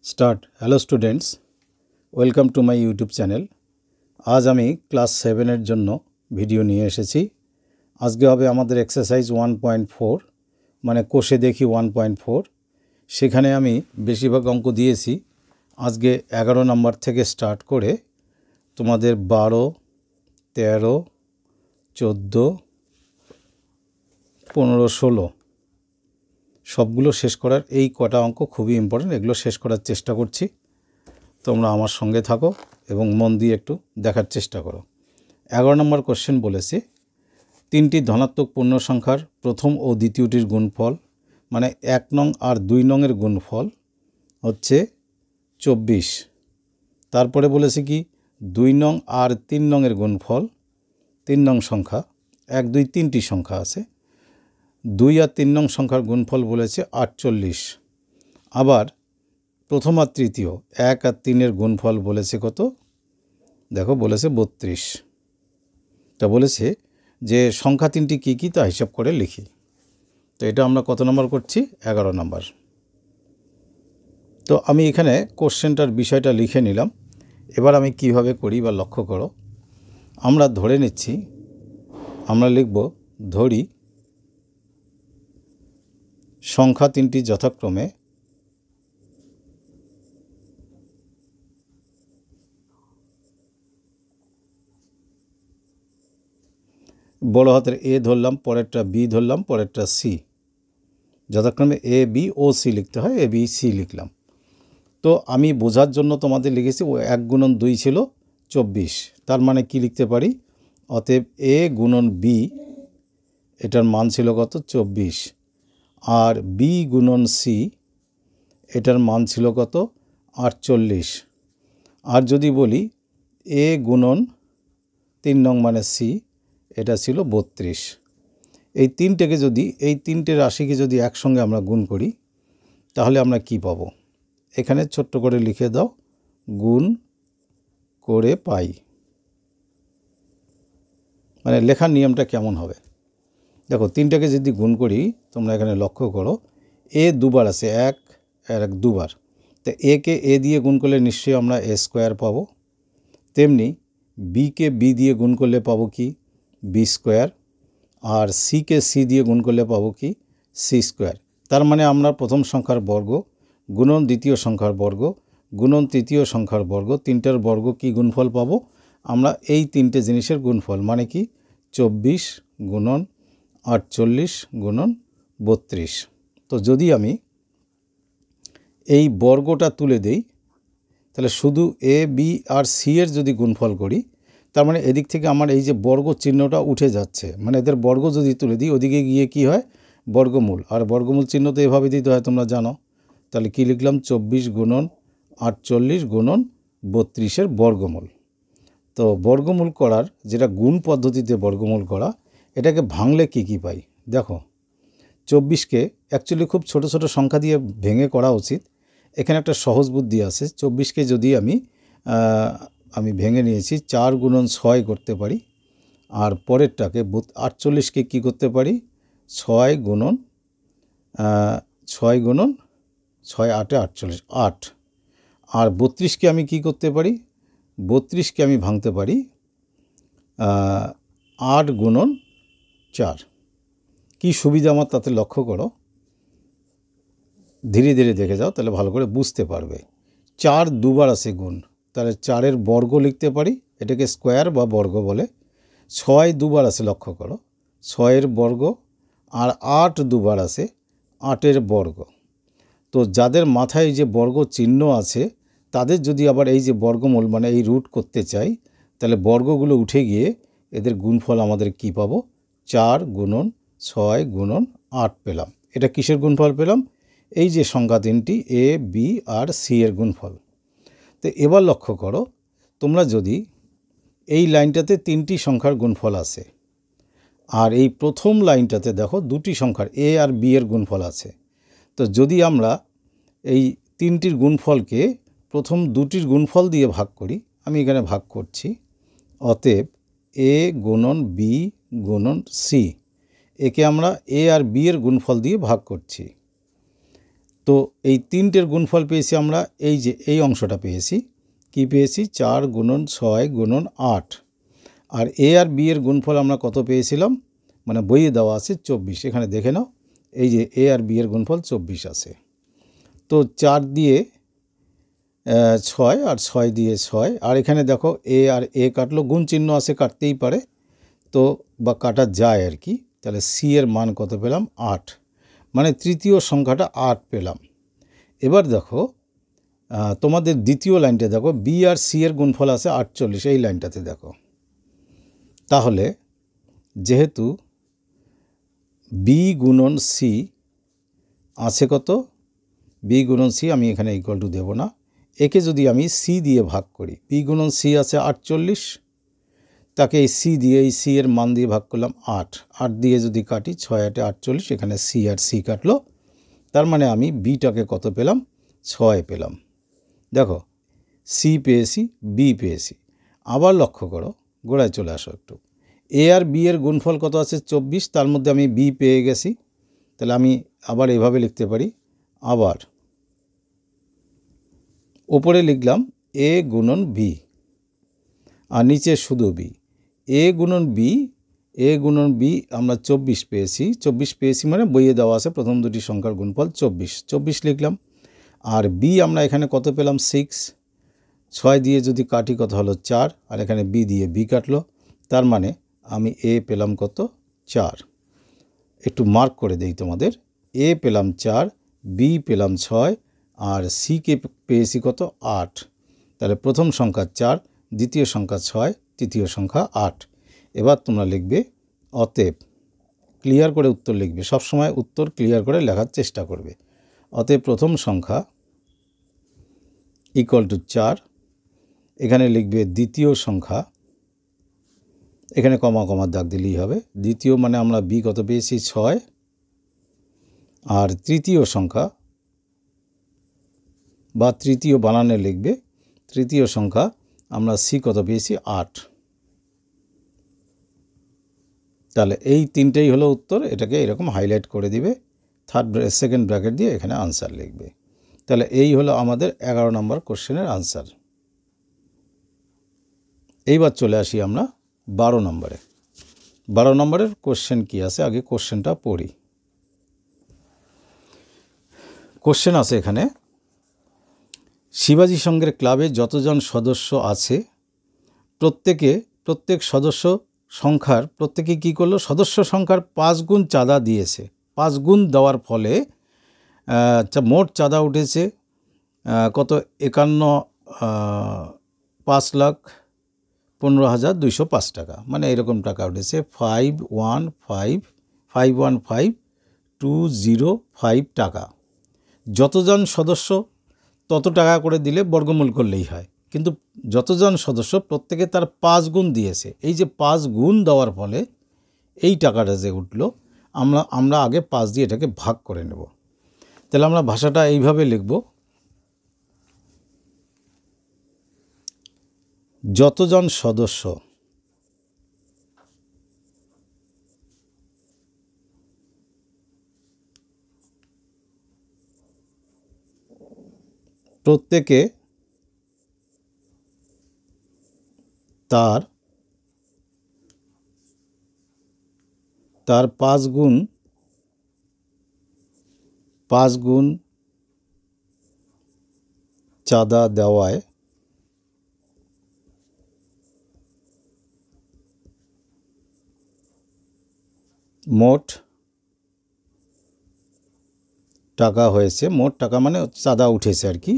Start. Hello students, welcome to my YouTube channel. আজ আমি class 7-এর জন্য ভিডিও নিয়ে এসেছি। আজকে হবে আমাদের এক্সারসাইজ 1.4, মানে কোষে দেখি 1.4। সেখানে আমি বেশিরভাগ অঙ্ক দিয়েছি। আজকে 11 নম্বর থেকে স্টার্ট করে তোমাদের 12, 13, 14, 15, 16 সবগুলো শেষ করার এই কটা অঙ্ক খুবই ইম্পর্টেন্ট। এগুলো শেষ করার চেষ্টা করছি। তোমরা আমার সঙ্গে থাকো এবং মন দিয়ে একটু দেখার চেষ্টা করো। 11 নম্বর কোশ্চেন বলেছে, তিনটি ধনাত্মক পূর্ণ সংখ্যার প্রথম ও দ্বিতীয়টির গুণফল, মানে 1 নং আর 2 নংয়ের গুণফল হচ্ছে 24। তারপরে বলেছে কি 2 নং আর 3 নংয়ের গুণফল, 3 নং সংখ্যা, 1, 2, 3টি সংখ্যা আছে। 2 আর 3 নং সংখ্যার গুণফল বলেছে 48। আবার প্রথম আর তৃতীয় 1 আর 3-এর গুণফল বলেছে কত? দেখো বলেছে 32। তা বলেছে যে সংখ্যা তিনটি কী কী তা হিসাব করে লিখি। তো এটা আমরা কত নম্বর করছি? 11 নম্বর। তো আমি এখানে কোশ্চেনটার বিষয়টা লিখে নিলাম। এবার আমি কিভাবে করি বা লক্ষ্য করো। আমরা ধরে নিচ্ছি, আমরা লিখব ধরি সংখ্যা তিনটি যথাক্রমে বড় হাতের এ ধরলাম, পরেরটা বি ধরলাম, পরেরটা সি, যথাক্রমে এ বি ও সি লিখতে হয়, এ বি সি লিখলাম। তো আমি বোঝার জন্য তোমাদের লিখেছি 1 গুণন 2 ছিল 24। তার মানে কি লিখতে পারি? অতএব এ গুণন বি, এটার মান ছিল কত? 24। আর বি গুণন সি, এটার মান ছিল কত? 48। আর যদি বলি এ গুণন 3 নং মানে সি, এটা ছিল 32। এই তিনটে রাশিকে যদি একসঙ্গে আমরা গুণ করি তাহলে আমরা কি পাবো? এখানে ছোট্ট করে লিখে দাও, গুণ করে পাই। মানে লেখার নিয়মটা কেমন হবে দেখো। তিনটাকে যদি গুণ করি, তোমরা এখানে লক্ষ্য করো, এ দুবার আছে, 1 আর 1 দুবার। তো একে এ দিয়ে গুণ করলে নিশ্চয়ই আমরা এ স্কোয়ার পাবো। তেমনি বিকে বি দিয়ে গুণ করলে পাবো কি? B square. আর সিকে সি দিয়ে গুণ করলে পাবো কি? C square. তার মানে আমরা প্রথম সংখ্যার বর্গ গুণন দ্বিতীয় সংখ্যার বর্গ গুণন তৃতীয় সংখ্যার বর্গ, তিনটার বর্গ কি গুণফল পাবো? আমরা এই তিনটে জিনিসের গুণফল, মানে কি 24 গুণন 48 গুণন 32। তো যদি আমি এই বর্গটা তুলে দেই তাহলে শুধু এ বি আর সি এর যদি গুণফল করি, তার মানে এদিক থেকে আমার এই যে বর্গ চিহ্নটা উঠে যাচ্ছে, মানে এদের বর্গ যদি তুলে দিই ওদিকে গিয়ে কি হয়? বর্গমূল। আর বর্গমূল চিহ্ন তো এভাবে দিতে হয়, তোমরা জানো। তাহলে কি লিখলাম? 24 গুণন 48 গুণন 32-এর বর্গমূল। তো বর্গমূল করার, যেটা গুণ পদ্ধতিতে বর্গমূল করা, এটাকে ভাঙলে কি কি পাই দেখো। 24কে অ্যাকচুয়ালি খুব ছোট ছোট সংখ্যা দিয়ে ভেঙে করা উচিত। এখানে একটা সহজ বুদ্ধি আছে। 24কে যদি আমি ভেঙে নিয়েছি, 4 গুণন 6 করতে পারি। আর পরেরটাকে 48কে কী করতে পারি? 6 গুণন 6 গুণন 6 8 48, 8। আর 32কে আমি কি করতে পারি? 32কে আমি ভাঙতে পারি 8 গুণন 4। কি সুবিধা আমার তাতে লক্ষ্য করো, ধীরে ধীরে দেখে যাও, তাহলে ভালো করে বুঝতে পারবে। 4 দুবার আছে গুণ, তাহলে 4-এর বর্গ লিখতে পারি, এটাকে স্কোয়ার বা বর্গ বলে। 6 দুবার আছে, লক্ষ্য করো, 6-এর বর্গ। আর 8 দুবার আছে, 8-এর বর্গ। তো যাদের মাথায় যে বর্গ চিহ্ন আছে তাদের যদি আবার এই যে বর্গমূল, মানে এই রুট করতে চাই, তাহলে বর্গগুলো উঠে গিয়ে এদের গুণফল আমাদের কি পাবো? 4 গুণন 6 গুণন 8 পেলাম। এটা কিসের গুণফল পেলাম? এই যে সংখ্যা তিনটি এ বি আর সি এর গুণফল। তো এবার লক্ষ্য করো, তোমরা যদি এই লাইনটাতে 3টি সংখ্যার গুণফল আছে, আর এই প্রথম লাইনটাতে দেখো 2টি সংখ্যার এ আর বি এর গুণফল আছে। তো যদি আমরা এই 3টির গুণফলকে প্রথম 2টির গুণফল দিয়ে ভাগ করি, আমি এখানে ভাগ করছি, অতএব এ গুণন বি গুণন সি, একে আমরা এ আর বি এর গুণফল দিয়ে ভাগ করছি। তো এই তিনটের গুণফল পেয়েছি আমরা, এই যে এই অংশটা পেয়েছি, কি পেয়েছি 4 গুণন 6 গুণন 8। আর এ আর বি এর গুণফল আমরা কত পেয়েছিলাম, মানে বইয়ে দেওয়া আছে 24। এখানে দেখে নাও, এই যে এ আর বি এর গুণফল 24 আছে। তো 4 দিয়ে 6 আর 6 দিয়ে 6, আর এখানে দেখো এ আর এ কাটলো, গুণ চিহ্ন আছে, কাটতেই পারে, তো বা কাটা যায় আর কি। তাহলে সি এর মান কত পেলাম 8, মানে তৃতীয় সংখ্যাটা 8 পেলাম। এবার দেখো তোমাদের দ্বিতীয় লাইনটা দেখো, বি আর সি এর গুণফল আছে 48, এই লাইনটাতে দেখো। তাহলে যেহেতু বি গুণন সি আছে কত, বি গুণন সি, আমি এখানে ইকুয়াল টু দেবো না, একে যদি আমি সি দিয়ে ভাগ করি, বি গুণন সি আছে 48, তাকে এই সি দিয়ে, এই সি এর মান দিয়ে ভাগ করলাম 8, 8 দিয়ে যদি কাটি 6 8 48, এখানে সি আর সি কাটলো, তার মানে আমি বিটাকে কত পেলাম 6 পেলাম। দেখো সি পেয়েছি, বি পেয়েছি। আবার লক্ষ্য করো, গোড়ায় চলে আসো একটু, এ আর বি এর গুণফল কত আছে 24, তার মধ্যে আমি বি পেয়ে গেছি। তাহলে আমি আবার এভাবে লিখতে পারি, আবার ওপরে লিখলাম এ গুণন বি আর নিচে শুধু বি। এ গুণন বি, এ গুণন বি আমরা 24 পেয়েছি, 24 পেয়েছি মানে বইয়ে দেওয়া আছে প্রথম দুটি সংখ্যার গুণফল 24, 24 লিখলাম। আর বি আমরা এখানে কত পেলাম 6, 6 দিয়ে যদি কাটি কত হলো 4, আর এখানে বি দিয়ে বি কাটলো, তার মানে আমি এ পেলাম কত 4। একটু মার্ক করে দেই তোমাদের, এ পেলাম 4, বি পেলাম 6, আর সিকে পেয়েছি কত 8। তাহলে প্রথম সংখ্যা 4, দ্বিতীয় সংখ্যা 6, তৃতীয় সংখ্যা 8। এবার তোমরা লিখবে অতএব, ক্লিয়ার করে উত্তর লিখবে, সবসময় উত্তর ক্লিয়ার করে লেখার চেষ্টা করবে। অতএব প্রথম সংখ্যা ইকুয়াল টু 4, এখানে লিখবে দ্বিতীয় সংখ্যা, এখানে কমা কমা দাগ দিলেই হবে, দ্বিতীয় মানে আমরা বি কত পেয়েছি 6, আর তৃতীয় সংখ্যা বা তৃতীয় বানানে লিখবে, তৃতীয় সংখ্যা আমরা সি কত পেয়েছি 8। তাহলে এই তিনটেই হলো উত্তর, এটাকে এরকম হাইলাইট করে দিবে, সেকেন্ড ব্র্যাকেট দিয়ে এখানে আনসার লিখবে। তাহলে এই হলো আমাদের 11 নম্বর কোশ্চেনের আনসার। এইবার চলে আসি আমরা 12 নম্বরে। 12 নম্বরের কোশ্চেন কি আছে, আগে কোশ্চেনটা পড়ি। কোশ্চেন আছে এখানে, শিবাজি সংঘের ক্লাবে যতজন সদস্য আছে প্রত্যেক সদস্য সংখ্যার প্রত্যেকে কী করলো, সদস্য সংখ্যার 5 গুণ চাঁদা দিয়েছে। 5 গুণ দেওয়ার ফলে মোট চাঁদা উঠেছে কত 5,15,205 টাকা, মানে এরকম টাকা উঠেছে 515,205 টাকা। যতজন সদস্য তত টাকা করে দিলে বর্গমূল করলেই হয়, কিন্তু যতজন সদস্য প্রত্যেকে তার 5 গুণ দিয়েছে, এই যে 5 গুণ দেওয়ার ফলে এই টাকাটা যে উঠলো, আমরা আগে 5 দিয়ে এটাকে ভাগ করে নেব। তাহলে আমরা ভাষাটা এইভাবে লিখব, যতজন সদস্য প্রত্যেকে তার 5 গুণ চাঁদা দেওয়ায় মোট টাকা হয়েছে, মোট টাকা মানে চাঁদা উঠেছে আর কি,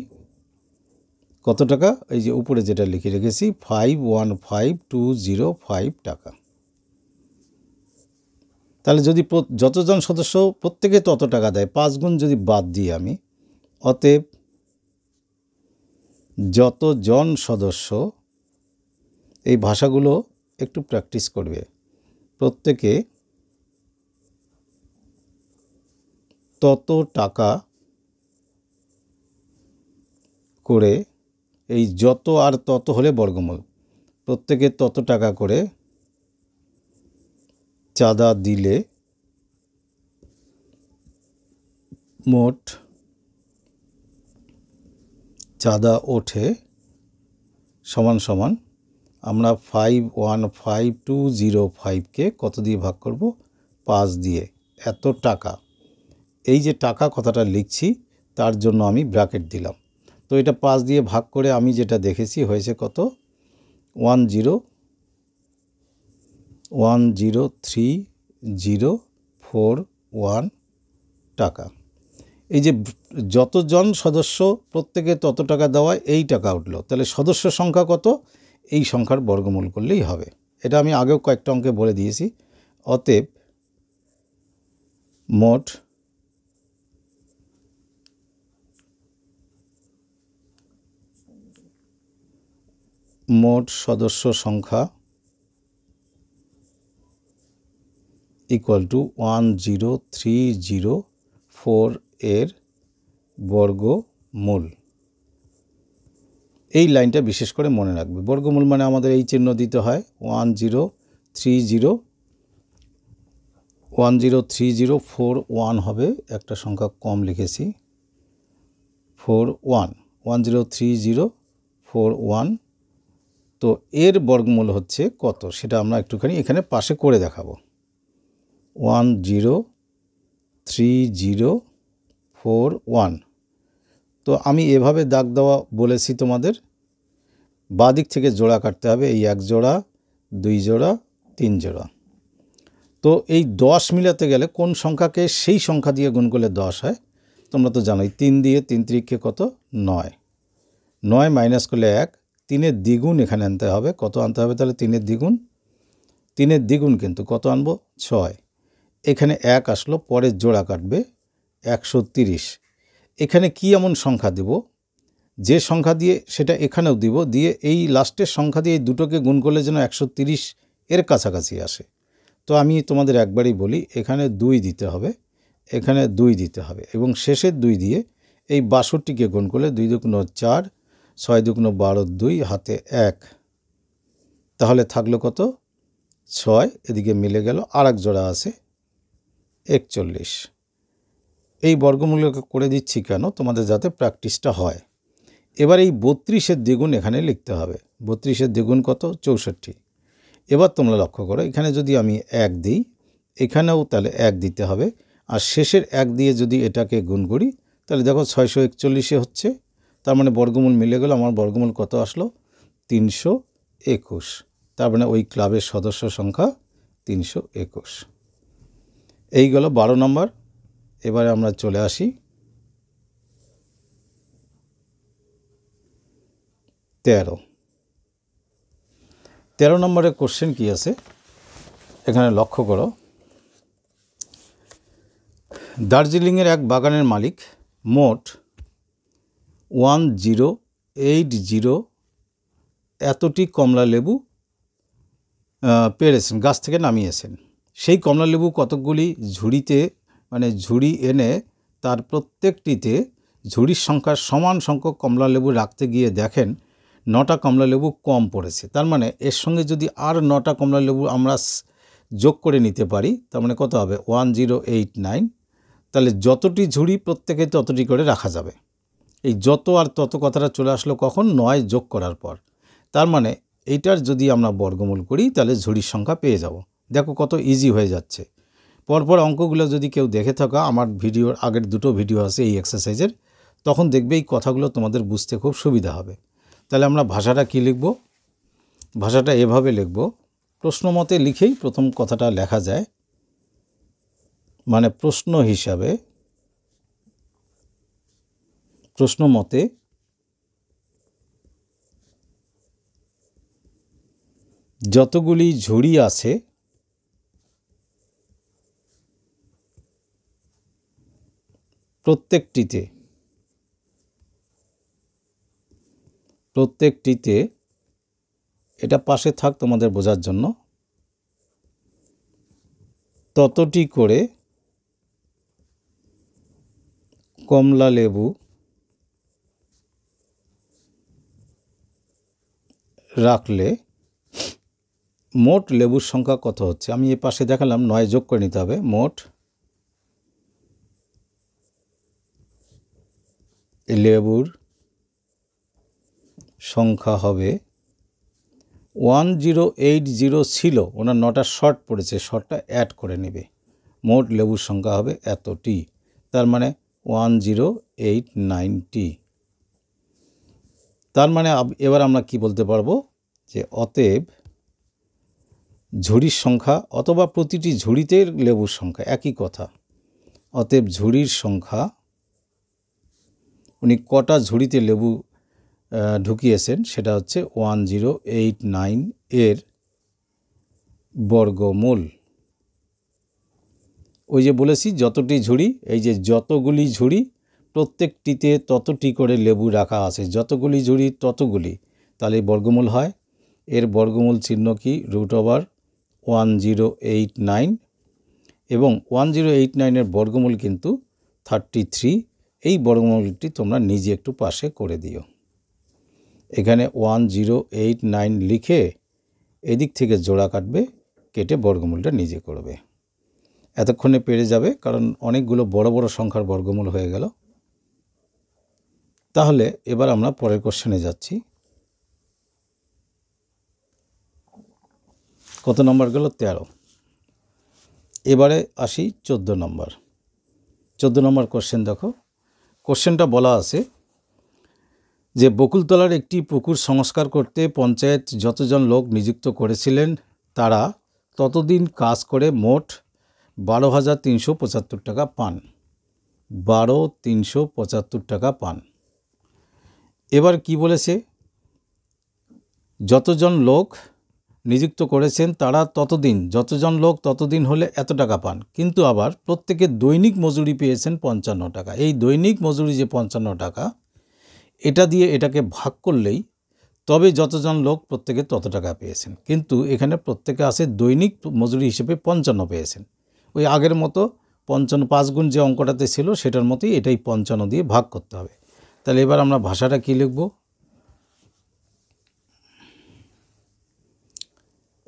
কত টাকা, এই যে উপরে যেটা লিখে রেখেছি 515,205 টাকা। তাহলে যদি যতজন সদস্য প্রত্যেকে তত টাকা দেয়, 5 গুণ যদি বাদ দিই আমি, অতএব যতজন সদস্য, এই ভাষাগুলো একটু প্র্যাকটিস করবে, প্রত্যেকে তত টাকা করে, এই যত আর তত হলে বর্গমূল, প্রত্যেকে তত টাকা করে চাঁদা দিলে মোট চাঁদা ওঠে সমান সমান আমরা 515205কে কত দিয়ে ভাগ করব? 5 দিয়ে। এত টাকা। এই যে টাকা কথাটা লিখছি তার জন্য আমি ব্র্যাকেট দিলাম। তো এটা 5 দিয়ে ভাগ করে আমি যেটা দেখেছি হয়েছে কত? 103,041 টাকা। এই যে যতজন সদস্য প্রত্যেকে তত টাকা দেওয়ায় এই টাকা উঠলো, তাহলে সদস্য সংখ্যা কত? এই সংখ্যার বর্গমূল করলেই হবে। এটা আমি আগেও কয়েকটা অঙ্কে বলে দিয়েছি। অতএব মোট সদস্য সংখ্যা = 103,004 এর বর্গমূল। এই লাইনটা বিশেষ করে মনে রাখবে। বর্গমূল মানে আমাদের এই চিহ্ন দিতে হয়। 103,041 হবে, একটা সংখ্যা কম লিখেছি, 103,041। তো এর বর্গমূল হচ্ছে কত সেটা আমরা একটুখানি এখানে পাশে করে দেখাবো। 103,041। তো আমি এভাবে দাগ দেওয়া বলেছি তোমাদের, বাঁ দিক থেকে জোড়া কাটতে হবে। এই 1 জোড়া, 2 জোড়া, 3 জোড়া। তো এই 10 মিলাতে গেলে কোন সংখ্যাকে সেই সংখ্যা দিয়ে গুণ করলে 10 হয়? তোমরা তো জানোই। 3 দিয়ে 3 3 কত? 9। 9 মাইনাস করলে 1। 3-এর দ্বিগুণ এখানে আনতে হবে। কত আনতে হবে তাহলে? 3-এর দ্বিগুণ। 3-এর দ্বিগুণ কিন্তু কত আনবো? 6। এখানে 1 আসলো, পরের জোড়া কাটবে 130। এখানে কি এমন সংখ্যা দেব যে সংখ্যা দিয়ে সেটা এখানেও দিব, দিয়ে এই লাস্টের সংখ্যা দিয়ে এই দুটোকে গুণ করলে যেন 130 এর কাছাকাছি আসে। তো আমি তোমাদের একবারই বলি, এখানে 2 দিতে হবে, এখানে 2 দিতে হবে, এবং শেষের 2 দিয়ে এই 62কে গুণ করলে 2 2 4, 6 2 12, 2 হাতে 1, তাহলে থাকলো কত? 6। এদিকে মিলে গেল, আর এক জোড়া আছে 41। এই বর্গমূল করে দিচ্ছি কেন? তোমাদের যাতে প্র্যাকটিসটা হয়। এবার এই 32-এর দ্বিগুণ এখানে লিখতে হবে। 32-এর দ্বিগুণ কত? 64। এবার তোমরা লক্ষ্য করো, এখানে যদি আমি 1 দিই, এখানেও তাহলে 1 দিতে হবে, আর শেষের 1 দিয়ে যদি এটাকে গুণ করি তাহলে দেখো 641 হচ্ছে। তার মানে বর্গমূল মিলে গেল। আমার বর্গমূল কত আসলো? 321। তার মানে ওই ক্লাবের সদস্য সংখ্যা 321। এই গেল 12 নম্বর। এবারে আমরা চলে আসি 13 নম্বরের কোশ্চেন কি আছে এখানে লক্ষ্য করো। দার্জিলিংয়ের এক বাগানের মালিক মোট 1080 এতটি কমলা লেবু পেরেছেন, গাছ থেকে নামিয়েছেন। সেই কমলা লেবু কতকগুলি ঝুড়িতে ঝুড়ি এনে তার প্রত্যেকটিতে ঝুড়ির সংখ্যার সমান সংখ্যক কমলা লেবু রাখতে গিয়ে দেখেন 9টা কমলা লেবু কম পড়েছে। তার মানে এর সঙ্গে যদি আর 9টা কমলা লেবু আমরা যোগ করে নিতে পারি, তার মানে কত হবে? 1089। তাহলে যতটি ঝুড়ি প্রত্যেকে ততটি করে রাখা যাবে। এই যত আর তত কথাটা চলে আসলো কখন? 9 যোগ করার পর। তার মানে এইটার যদি আমরা বর্গমূল করি তাহলে ঝুড়ির সংখ্যা পেয়ে যাব। দেখো কত ইজি হয়ে যাচ্ছে। পরপর অঙ্কগুলো যদি কেউ দেখে থাকা, আমার ভিডিওর আগের 2টো ভিডিও আছে এই এক্সারসাইজের, তখন দেখবে এই কথাগুলো তোমাদের বুঝতে খুব সুবিধা হবে। তাহলে আমরা ভাষাটা কি লিখব? ভাষাটা এভাবে লিখব, প্রশ্ন মতে লিখেই প্রথম কথাটা লেখা যায়। মানে প্রশ্ন হিসাবে, প্রশ্ন মতে যতগুলি ঝুড়ি আছে প্রত্যেকটিতে এটা পাশে থাক তোমাদের বোঝার জন্য, ততটি করে কমলা লেবু রাখলে মোট লেবুর সংখ্যা কত হচ্ছে? আমি এ পাশে দেখালাম, 9 যোগ করে নিতে হবে। মোট লেবুর সংখ্যা হবে 1080 ছিল, ওনার 9টা শর্ট পড়েছে, শর্টটা অ্যাড করে নেবে, মোট লেবুর সংখ্যা হবে এতটি, তার মানে 1089টি। তার মানে এবার আমরা কি বলতে পারবো যে অতএব ঝুড়ির সংখ্যা অথবা প্রতিটি ঝুড়িতে লেবুর সংখ্যা একই কথা। অতএব ঝুড়ির সংখ্যা, উনি কটা ঝুড়িতে লেবু ঢুকিয়েছেন সেটা হচ্ছে 1089 এর বর্গমূল। ওই যে বলেছি যতটি ঝুড়ি, এই যে যতগুলি ঝুড়ি প্রত্যেকটিতে ততটি করে লেবু রাখা আছে, যতগুলি ঝুড়ি ততগুলি, তাহলে বর্গমূল হয়। এর বর্গমূল চিহ্ন কি √1089 এবং 1089 এর বর্গমূল কিন্তু 33। এই বর্গমূলটি তোমরা নিজে একটু পাশে করে দিও। এখানে 1089 লিখে এদিক থেকে জোড়া কাটবে, কেটে বর্গমূলটা নিজে করবে, এতক্ষণে পেরে যাবে, কারণ অনেকগুলো বড় বড় সংখ্যার বর্গমূল হয়ে গেল। তাহলে এবার আমরা পরের কোশ্চেনে যাচ্ছি। কত নম্বর গেল? 13। এবারে আসি 14 নম্বর। 14 নম্বর কোশ্চেন দেখো। কোশ্চেনটা বলা আছে যে বকুলতলার একটি পুকুর সংস্কার করতে পঞ্চায়েত যতজন লোক নিযুক্ত করেছিলেন তারা ততদিন কাজ করে মোট 12,375 টাকা পান। 12,375 টাকা পান। এবার কি বলেছে? যতজন লোক নিযুক্ত করেছেন তারা ততদিন, যতজন লোক ততদিন হলে এত টাকা পান, কিন্তু আবার প্রত্যেকে দৈনিক মজুরি পেয়েছেন 55 টাকা। এই দৈনিক মজুরি যে 55 টাকা, এটা দিয়ে এটাকে ভাগ করলেই তবে যতজন লোক প্রত্যেকে তত টাকা পেয়েছেন, কিন্তু এখানে প্রত্যেকে আসে দৈনিক মজুরি হিসেবে 55 পেয়েছেন। ওই আগের মতো 55 5 গুণ যে অঙ্কটাতে ছিল সেটার মতোই এটাই 55 দিয়ে ভাগ করতে হবে। তাহলে এবার আমরা ভাষাটা কি লিখব?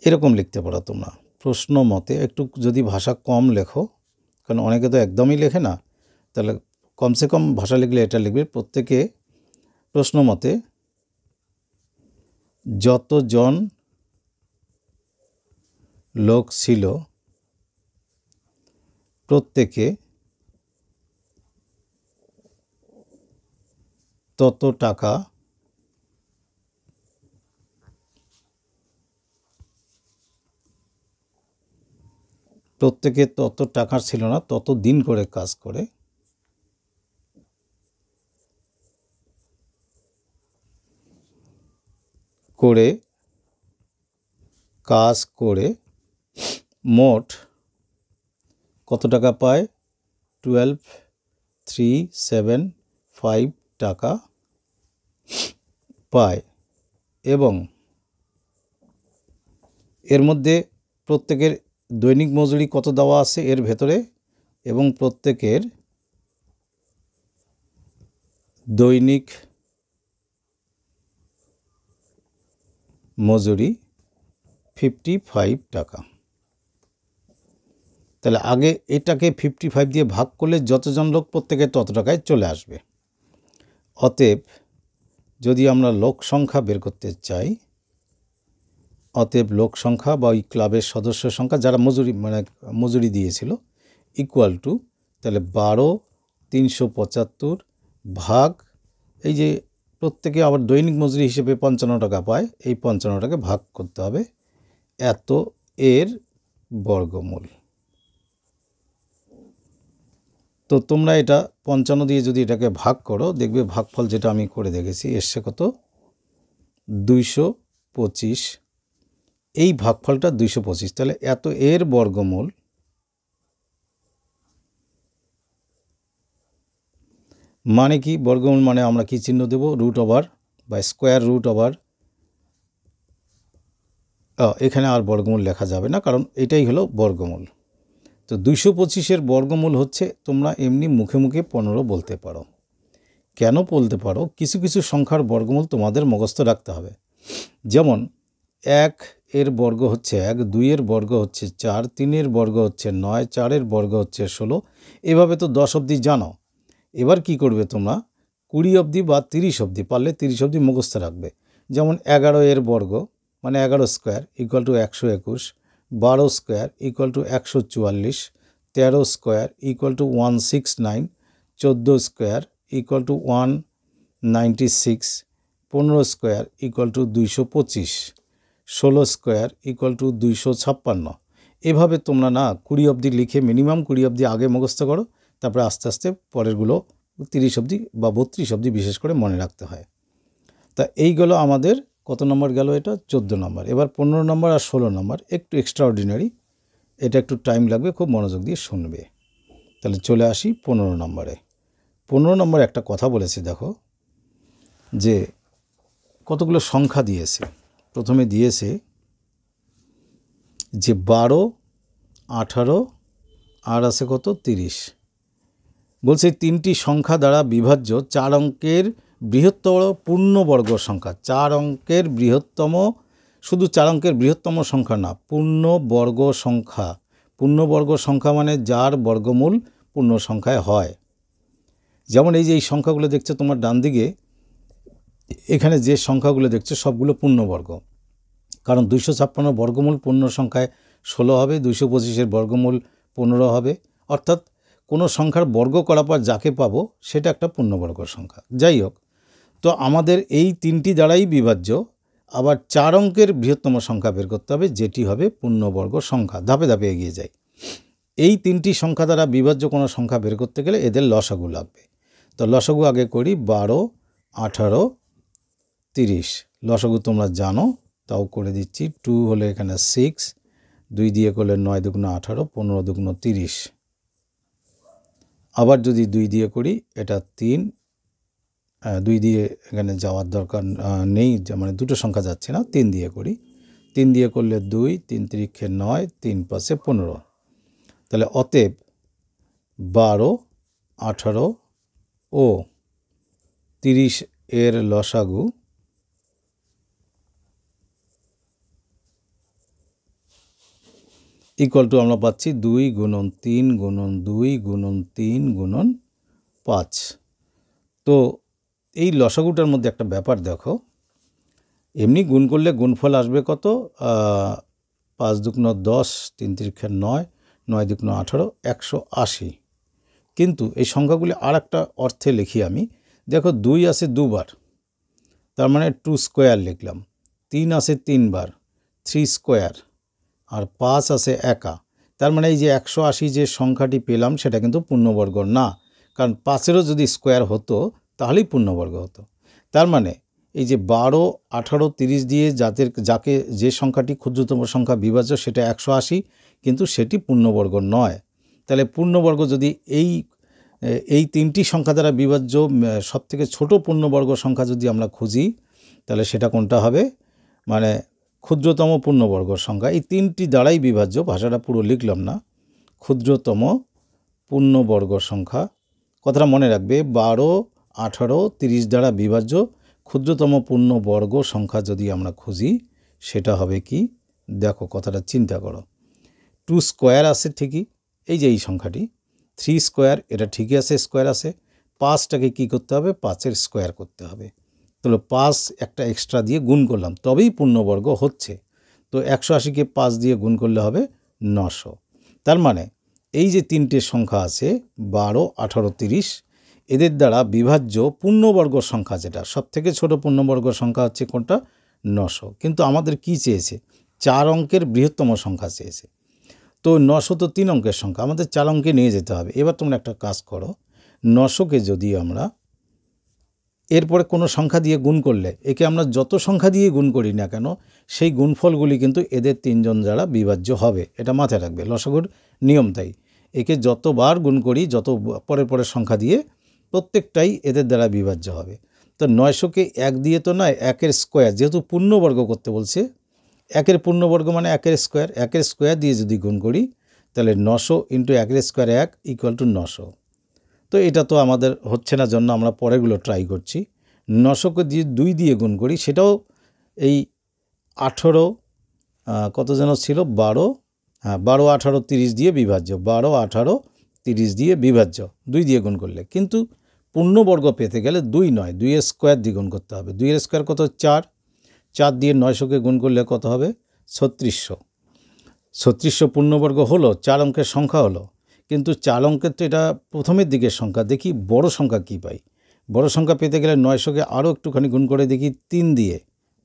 এরকম লিখতে পারো তোমরা প্রশ্ন মতে। একটু যদি ভাষা কম লেখো, কারণ অনেকে তো একদমই লেখে না, তাহলে কমসে কম ভাষা লিখলে এটা লিখবে প্রত্যেকে প্রশ্ন মতে যতজন লোক ছিল প্রত্যেকে তত টাকা প্রত্যেকে তত টাকার ছিল না, তত দিন করে কাজ করে কাজ করে মোট কত টাকা পায়? 12,375 টাকা পায়। এবং এর মধ্যে প্রত্যেকের দৈনিক মজুরি কত দেওয়া আছে এর ভেতরে, এবং প্রত্যেকের দৈনিক মজুরি 55 টাকা। তাহলে আগে এটাকে 55 দিয়ে ভাগ করলে যতজন লোক প্রত্যেকে তত টাকায় চলে আসবে। অতএব যদি আমরা লোক সংখ্যা বের করতে চাই, অতএব লোক সংখ্যা বা ওই ক্লাবের সদস্য সংখ্যা যারা মজুরি দিয়েছিল ইকুয়াল টু, তাহলে 12,375 ভাগ, এই যে প্রত্যেকে আবার দৈনিক মজুরি হিসেবে 55 টাকা পায়, এই 55 টাকা ভাগ করতে হবে এত এর বর্গমূল। তো তোমরা এটা 55 দিয়ে যদি এটাকে ভাগ করো, দেখবে ভাগফল যেটা আমি করে দেখেছি এসছে কত? 225। এই ভাগফলটা 225, তাহলে এত এর বর্গমূল মানে কি? বর্গমূল মানে আমরা কি চিহ্ন দেব? রুট ওভার বা স্কোয়ার রুট ওভার। এখানে আর বর্গমূল লেখা যাবে না, কারণ এটাই হলো বর্গমূল। তো 225-এর বর্গমূল হচ্ছে, তোমরা এমনি মুখে মুখে 15 বলতে পারো। কেন বলতে পারো? কিছু কিছু সংখ্যার বর্গমূল তোমাদের মুখস্থ রাখতে হবে। যেমন 1 এর বর্গ হচ্ছে 1, 2 এর বর্গ হচ্ছে 4, 3 এর বর্গ হচ্ছে 9, 4 এর বর্গ হচ্ছে 16। এভাবে তো 10 অবধি জানো। এবার কি করবে তোমরা? 20 অবধি বা 30 অবধি, পারলে 30 অবধি মুখস্থ রাখবে। যেমন 11 এর বর্গ মানে 11 square equal to 121, 12 square equal to 144, 13 square equal to 169, 14 square equal to 196, 15 square equal to 225, 16 square equal to 256। এভাবে তোমরা না 20 অবধি লিখে মিনিমাম 20 অবধি আগে মুখস্থ করো, তারপরে আস্তে আস্তে পরেরগুলো 30 অবধি বা 32 অবধি বিশেষ করে মনে রাখতে হয়। তা এইগুলো আমাদের কত নম্বর গেল? এটা 14 নম্বর। এবার 15 নম্বর আর 16 নম্বর একটু এক্সট্রাঅর্ডিনারি, এটা একটু টাইম লাগবে, খুব মনোযোগ দিয়ে শুনবে। তাহলে চলে আসি 15 নম্বরে। 15 নম্বরে একটা কথা বলেছে, দেখো যে কতগুলো সংখ্যা দিয়েছে। প্রথমে দিয়েছে যে 12, 18 আর আছে কত 30। বলছে 3টি সংখ্যা দ্বারা বিভাজ্য 4 অঙ্কের বৃহত্তম পূর্ণবর্গ সংখ্যা। 4 অঙ্কের বৃহত্তম, শুধু 4 অঙ্কের বৃহত্তম সংখ্যা না, পূর্ণবর্গ সংখ্যা। পূর্ণবর্গ সংখ্যা মানে যার বর্গমূল পূর্ণ সংখ্যায় হয়। যেমন এই যে এই সংখ্যাগুলো দেখছো তোমার ডান দিকে, এখানে যে সংখ্যাগুলো দেখছো সবগুলো পূর্ণবর্গ, কারণ 256 বর্গমূল পূর্ণ সংখ্যায় 16 হবে, 225-এর বর্গমূল 15 হবে। অর্থাৎ কোনো সংখ্যার বর্গ করার পর যাকে পাবো সেটা একটা পূর্ণবর্গ সংখ্যা। যাই হোক, তো আমাদের এই 3টি দ্বারাই বিভাজ্য আবার 4 অঙ্কের বৃহত্তম সংখ্যা বের করতে হবে, যেটি হবে পূর্ণবর্গ সংখ্যা। ধাপে ধাপে এগিয়ে যাই। এই 3টি সংখ্যা দ্বারা বিভাজ্য কোনো সংখ্যা বের করতে গেলে এদের লসাগু লাগবে। তো লসাগু আগে করি। 12, 18, 30। লসাগু তোমরা জানো, তাও করে দিচ্ছি। 2 হলে এখানে 6, 2 দিয়ে করলে 9 দুগুণ 18, 15 দুগুণ 30। আবার যদি 2 দিয়ে করি, এটা 3, 2 দিয়ে এখানে যাওয়ার দরকার নেই, মানে দুটো সংখ্যা যাচ্ছে না। 3 দিয়ে করি। 3 দিয়ে করলে 2, 3 তিরিক্ষে 9, 3 পাশে 15। তাহলে অতএব 12, 18 ও 30 এর লসাগু ইকুয়াল টু আমরা পাচ্ছি 2 গুণন 3 গুণন 2 গুণন 3 গুণন 5। তো এই লসাগুটার মধ্যে একটা ব্যাপার দেখো, এমনি গুণ করলে গুণফল আসবে কত? 5 দুগুণ 10, 3 তিরিক্ষে 9, 9 দুগুণ 18, 180। কিন্তু এই সংখ্যাগুলি আর একটা অর্থে লিখি আমি। দেখো 2 আসে 2 বার, তার মানে 2 স্কোয়ার লিখলাম। 3 আসে 3 বার, 3 স্কোয়ার। আর 5 আসে একা, তার মানে এই যে 180 যে সংখ্যাটি পেলাম সেটা কিন্তু পূর্ণবর্গ না, কারণ 5-এরও যদি স্কোয়ার হতো তাহলেই পূর্ণবর্গ হতো। তার মানে এই যে 12, 18, 30 দিয়ে যাকে যে সংখ্যাটি ক্ষুদ্রতম সংখ্যা বিভাজ্য সেটা 180, কিন্তু সেটি পূর্ণবর্গ নয়। তাহলে পূর্ণবর্গ যদি এই 3টি সংখ্যা দ্বারা বিভাজ্য সবথেকে ছোট পূর্ণবর্গ সংখ্যা যদি আমরা খুঁজি, তাহলে সেটা কোনটা হবে? মানে ক্ষুদ্রতম পূর্ণবর্গ সংখ্যা। এই 3টি দ্বারাই বিভাজ্য, ভাষাটা পুরো লিখলাম না। ক্ষুদ্রতম পূর্ণবর্গ সংখ্যা, কথাটা মনে রাখবে। 12, 18, 30 দ্বারা বিভাজ্য ক্ষুদ্রতম পূর্ণবর্গ সংখ্যা যদি আমরা খুঁজি, সেটা হবে কি? দেখো কথাটা চিন্তা করো। 2 স্কোয়ার আছে ঠিকই, এই যে এই সংখ্যাটি। 3 স্কোয়ার, এটা ঠিকই আছে, স্কোয়ার আছে। 5টাকে কি করতে হবে? 5-এর স্কোয়ার করতে হবে। তাহলে 5 একটা এক্সট্রা দিয়ে গুণ করলাম, তবেই পূর্ণবর্গ হচ্ছে। তো 180-কে 5 দিয়ে গুণ করলে হবে 900। তার মানে এই যে 3টে সংখ্যা আছে 12, 18, 30, এদের দ্বারা বিভাজ্য পূর্ণবর্গ সংখ্যা যেটা সবথেকে ছোট পূর্ণবর্গ সংখ্যা হচ্ছে কোনটা? 900। কিন্তু আমাদের কি চেয়েছে? 4 অঙ্কের বৃহত্তম সংখ্যা চেয়েছে। তো 900 তো 3 অঙ্কের সংখ্যা, আমাদের 4 অঙ্কে নিয়ে যেতে হবে। এবার তোমরা একটা কাজ করো, 900-কে যদি আমরা এরপরে কোনো সংখ্যা দিয়ে গুণ করলে, একে আমরা যত সংখ্যা দিয়ে গুণ করি না কেন সেই গুণফলগুলি কিন্তু এদের 3জন দ্বারা বিভাজ্য হবে। এটা মাথায় রাখবে, লসাগুর নিয়ম তাই। একে যতবার গুণ করি, যত পরের সংখ্যা দিয়ে, প্রত্যেকটাই এদের দ্বারা বিভাজ্য হবে। তো 900-কে 1 দিয়ে তো নয়, 1-এর স্কোয়ার, যেহেতু পূর্ণবর্গ করতে বলছে, 1-এর পূর্ণবর্গ মানে 1-এর স্কোয়ার, 1-এর স্কোয়ার দিয়ে যদি গুণ করি, তাহলে 900 ইন্টু 1-এর স্কোয়ার 1 ইকুয়াল টু 900। তো এটা তো আমাদের হচ্ছে না, জন্য আমরা পরেরগুলো ট্রাই করছি। 900-কে দিয়ে 2 দিয়ে গুণ করি, সেটাও এই 18 কত যেন ছিল 12, 12, 18, 30 দিয়ে বিভাজ্য। 12, 18, 30 দিয়ে বিভাজ্য, 2 দিয়ে গুণ করলে। কিন্তু পূর্ণবর্গ পেতে গেলে 2 নয়, 2-এর স্কোয়ার দিয়ে গুণ করতে হবে। 2-এর স্কোয়ার কত? 4। 4 দিয়ে 900কে গুণ করলে কত হবে? 3600। 3600 পূর্ণবর্গ হলো, 4 অঙ্কের সংখ্যা হলো, কিন্তু 4 অঙ্কের তো এটা প্রথমের দিকের সংখ্যা। দেখি বড় সংখ্যা কী পাই। বড় সংখ্যা পেতে গেলে 900কে আরও একটুখানি গুণ করে দেখি 3 দিয়ে,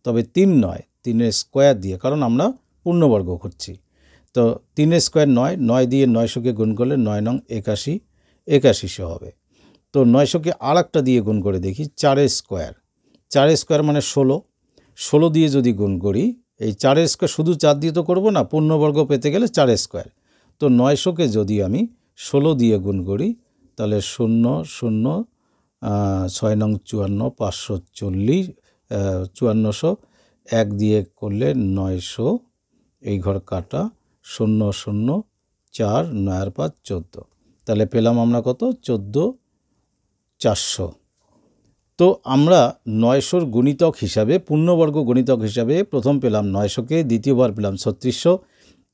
তবে 3 নয়, 3-এর স্কোয়ার দিয়ে, কারণ আমরা পূর্ণবর্গ করছি। তো 3-এর স্কোয়ার 9, 9 দিয়ে 900কে গুণ করলে 9 নং 81, 8100 হবে। তো 900কে আর একটা দিয়ে গুণ করে দেখি 4-এর স্কোয়ার। 4-এর স্কোয়ার মানে 16, 16 দিয়ে যদি গুণ করি, এই 4-এর স্কোয়ার শুধু 4 দিয়ে তো করবো না, পূর্ণবর্গ পেতে গেলে 4-এর স্কোয়ার। তো 900কে যদি আমি 16 দিয়ে গুণ করি, তাহলে 0 0 6 নং 54, 540, 5400, 1 দিয়ে করলে 900, এই ঘর কাটা, 0 0 4, 9 আর 5 14, তাহলে পেলাম আমরা কত? 14400। তো আমরা 900-র গুণিতক হিসাবে, পূর্ণবর্গ গুণিতক হিসাবে প্রথম পেলাম 900কে, দ্বিতীয়বার পেলাম 3600,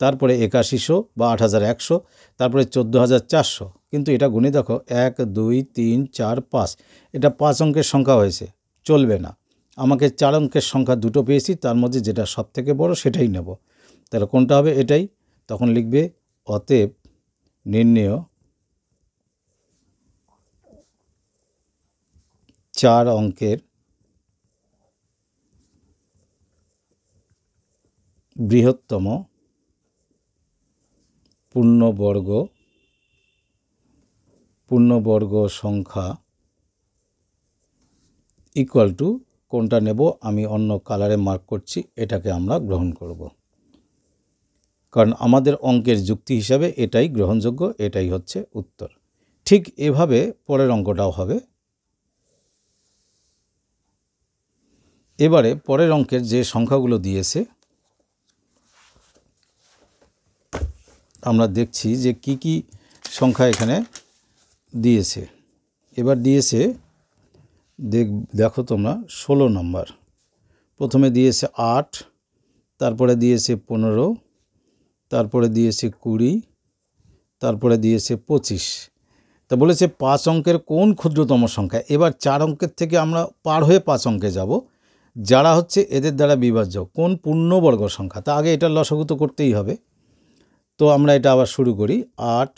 তারপরে 8100 বা 8100, তারপরে 14400। কিন্তু এটা গুণে দেখো 1 2 3 4 5, এটা 5 অঙ্কের সংখ্যা হয়েছে, চলবে না। আমাকে 4 অঙ্কের সংখ্যা দুটো পেয়েছি, তার মধ্যে যেটা সব থেকে বড় সেটাই নেব। তাহলে কোনটা হবে? এটাই। তখন লিখবে অতএব নির্ণেয় 4 অঙ্কের বৃহত্তম পূর্ণবর্গ সংখ্যা ইকুয়াল টু, কোনটা নেব আমি অন্য কালারে মার্ক করছি, এটাকে আমরা গ্রহণ করব, কারণ আমাদের অঙ্কের যুক্তি হিসাবে এটাই গ্রহণযোগ্য, এটাই হচ্ছে উত্তর। ঠিক এভাবে পরের অঙ্কটাও হবে। এবারে পরের অঙ্কের যে সংখ্যাগুলো দিয়েছে আমরা দেখছি যে কি কি সংখ্যা এখানে দিয়েছে। এবার দিয়েছে দেখো তোমরা 16 নম্বর, প্রথমে দিয়েছে 8, তারপরে দিয়েছে 15, তারপরে দিয়েছে 20, তারপরে দিয়েছে 25। তা বলেছে 5 অঙ্কের কোন ক্ষুদ্রতম সংখ্যা। এবার 4 অঙ্কের থেকে আমরা পার হয়ে 5 অঙ্কে যাব, যারা হচ্ছে এদের দ্বারা বিভাজ্য কোন পূর্ণবর্গ সংখ্যা। তা আগে এটা লসাগু তো করতেই হবে। তো আমরা এটা আবার শুরু করি। 8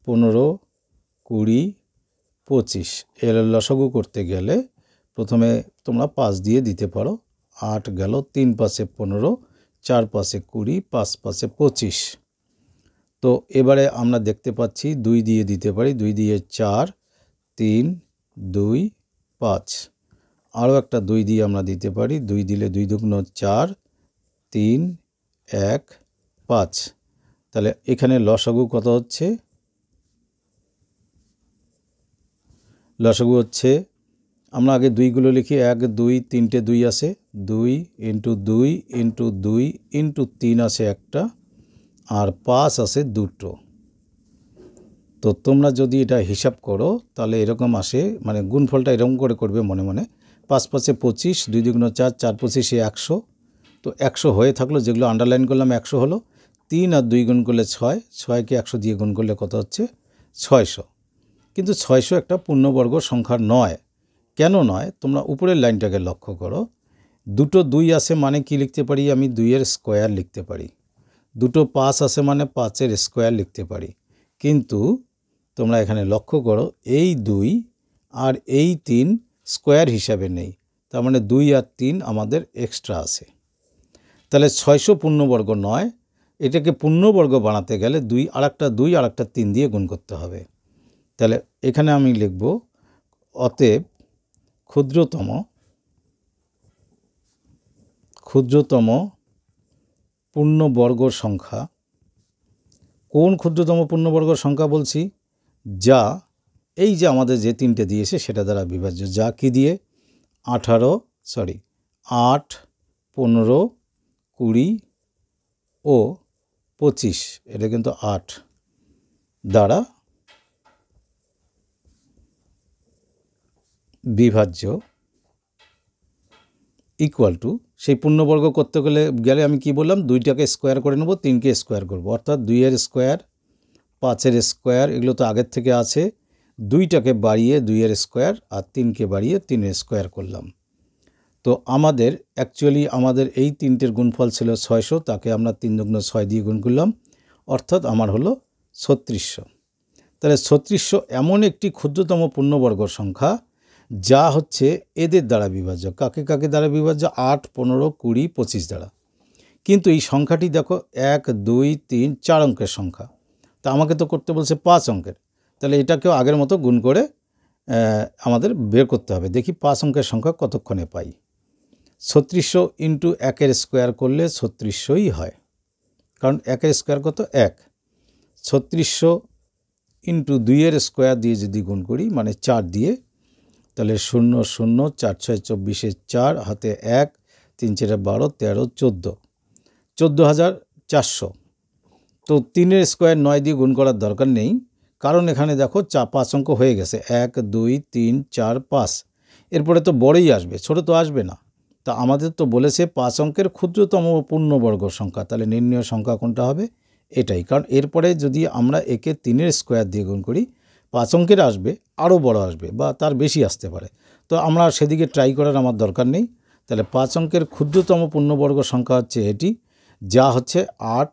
15 20 25, এর লসাগু করতে গেলে প্রথমে তোমরা 5 দিয়ে দিতে পারো। 8 গেল, 3 পাশে 15, 4 পাশে 20, 5 পাশে 25। তো এবারে আমরা দেখতে পাচ্ছি 2 দিয়ে দিতে পারি। 2 দিয়ে 4, 3 2 5, আরও একটা 2 দিয়ে আমরা দিতে পারি। 2 দিলে 2 দুগুণ 4, 3 1 5। তাহলে এখানে লসাগু কত হচ্ছে? লসাগু হচ্ছে, আমরা আগে 2গুলো লিখি, 1 2 3টে 2 আসে, 2 ইন্টু 2 ইন্টু 2 ইন্টু 3 আসে একটা, আর 5 আসে 2টো। তো তোমরা যদি এটা হিসাব করো তাহলে এরকম আসে, মানে গুণফলটা এরকম করে করবে মনে মনে। 5 পাশে 25, 2 দুগুণ 4, 4 25 100। তো 100 হয়ে থাকলো, যেগুলো আন্ডারলাইন করলাম 100 হলো। 3 আর 2 গুণ করলে 6, 6কে 100 দিয়ে গুণ করলে কত হচ্ছে? 600। কিন্তু 600 একটা পূর্ণবর্গ সংখ্যা নয়। কেন নয়? তোমরা উপরের লাইনটাকে লক্ষ্য করো। দুটো 2 আসে মানে কি লিখতে পারি আমি? 2-এর স্কোয়ার লিখতে পারি। দুটো 5 আসে মানে 5-এর স্কোয়ার লিখতে পারি। কিন্তু তোমরা এখানে লক্ষ্য করো, এই 2 আর এই 3 স্কোয়ার হিসাবে নেই, তার মানে 2 আর 3 আমাদের এক্সট্রা আছে। তাহলে 600 পূর্ণবর্গ নয়। এটাকে পূর্ণবর্গ বানাতে গেলে 2 আর একটা 3 দিয়ে গুণ করতে হবে। তাহলে এখানে আমি লিখব অতএব ক্ষুদ্রতম পূর্ণবর্গ সংখ্যা। কোন ক্ষুদ্রতম পূর্ণবর্গ সংখ্যা বলছি? যা এই যে আমাদের যে 3টে দিয়েছে সেটা দ্বারা বিভাজ্য। যা কি দিয়ে? 8 15 20 ও 25, এটা কিন্তু 8 দ্বারা বিভাজ্য, ইকুয়াল টু, সেই পূর্ণবর্গ করতে গেলে আমি কি বললাম? 2টাকে স্কোয়ার করে নেব, 3কে স্কোয়ার করব, অর্থাৎ 2-এর স্কোয়ার, 5-এর স্কোয়ার, এগুলো তো আগের থেকে আছে। 2টাকে বাড়িয়ে 2-এর স্কোয়ার আর 3কে বাড়িয়ে 3-এর স্কোয়ার করলাম। তো তো আমাদের অ্যাকচুয়ালি আমাদের এই তিনটের গুণফল ছিল 600, তাকে আমরা 3 দুগুণ 6 দিয়ে গুণ করলাম, অর্থাৎ আমার হলো 3600। তাহলে 3600 এমন একটি ক্ষুদ্রতম পূর্ণবর্গ সংখ্যা যা হচ্ছে এদের দ্বারা বিভাজ্য। কাকে কাকে দ্বারা বিভাজ্য? 8, 15, 20, 25 দ্বারা। কিন্তু এই সংখ্যাটি দেখো 1, 2, 3, 4 অঙ্কের সংখ্যা। তা আমাকে তো করতে বলছে 5 অঙ্কের, তাহলে এটাকেও আগের মতো গুণ করে আমাদের বের করতে হবে। দেখি 5 অঙ্কের সংখ্যা কতক্ষণে পাই। 3600 ইন্টু 1-এর স্কোয়ার করলে 3600ই হয়, কারণ 1-এর স্কোয়ার কত? 1। 3600 ইন্টু 2-এর স্কোয়ার দিয়ে যদি গুণ করি, মানে 4 দিয়ে, তাহলে 0 0 4 6 24, 4 হাতে 1, 3 4 12, 13 14, 14,400। তো 3-এর স্কোয়ার 9 দিয়ে গুণ করার দরকার নেই, কারণ এখানে দেখো 5 অঙ্ক হয়ে গেছে, 1 2 3 4 5। এরপরে তো বড়ই আসবে, ছোট তো আসবে না। তা আমাদের তো বলেছে 5 অঙ্কের ক্ষুদ্রতম পূর্ণবর্গ সংখ্যা, তাহলে নির্ণয় সংখ্যা কোনটা হবে? এটাই। কারণ এরপরে যদি আমরা একে 3-এর স্কোয়ার দিয়ে গুণ করি, 5 অঙ্কের আসবে, আরও বড় আসবে বা তার বেশি আসতে পারে। তো আমরা সেদিকে ট্রাই করার আমার দরকার নেই। তাহলে 5 অঙ্কের ক্ষুদ্রতম পূর্ণবর্গ সংখ্যা হচ্ছে এটি, যা হচ্ছে 8,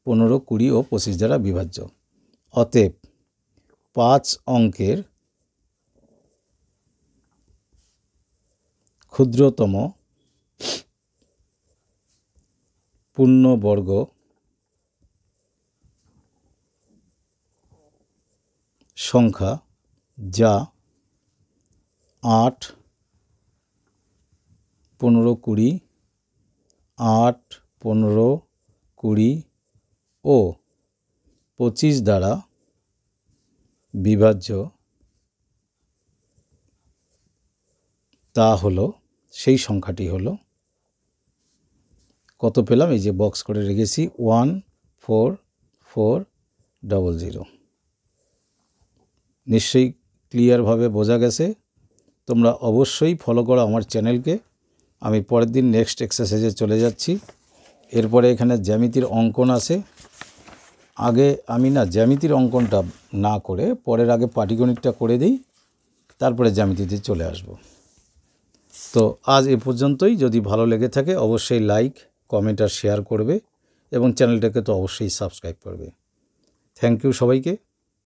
15, 20 ও 25 দ্বারা বিভাজ্য। অতএব 5 অঙ্কের ক্ষুদ্রতম পূর্ণবর্গ সংখ্যা যা 8, 15, 20, 8, 15, 20 ও 25 দ্বারা বিভাজ্য, তা হলো, সেই সংখ্যাটি হলো, কত পেলাম? এই যে বক্স করে রেখেছি, 14400। নিশ্চয়ই ক্লিয়ারভাবে বোঝা গেছে। তোমরা অবশ্যই ফলো করো আমার চ্যানেলকে। আমি পরের দিন নেক্সট এক্সারসাইজে চলে যাচ্ছি। এরপরে এখানে জ্যামিতির অঙ্কন আছে। আগে আমি জ্যামিতির অঙ্কনটা না করে পরের আগে পাটিগণিতটা করে দিই, তারপরে জ্যামিতিতে চলে আসব। তো আজ এ পর্যন্তই। যদি ভালো লেগে থাকে অবশ্যই লাইক, কমেন্ট আর শেয়ার করবে এবং চ্যানেলটাকে তো অবশ্যই সাবস্ক্রাইব করবে। থ্যাংক ইউ সবাইকে।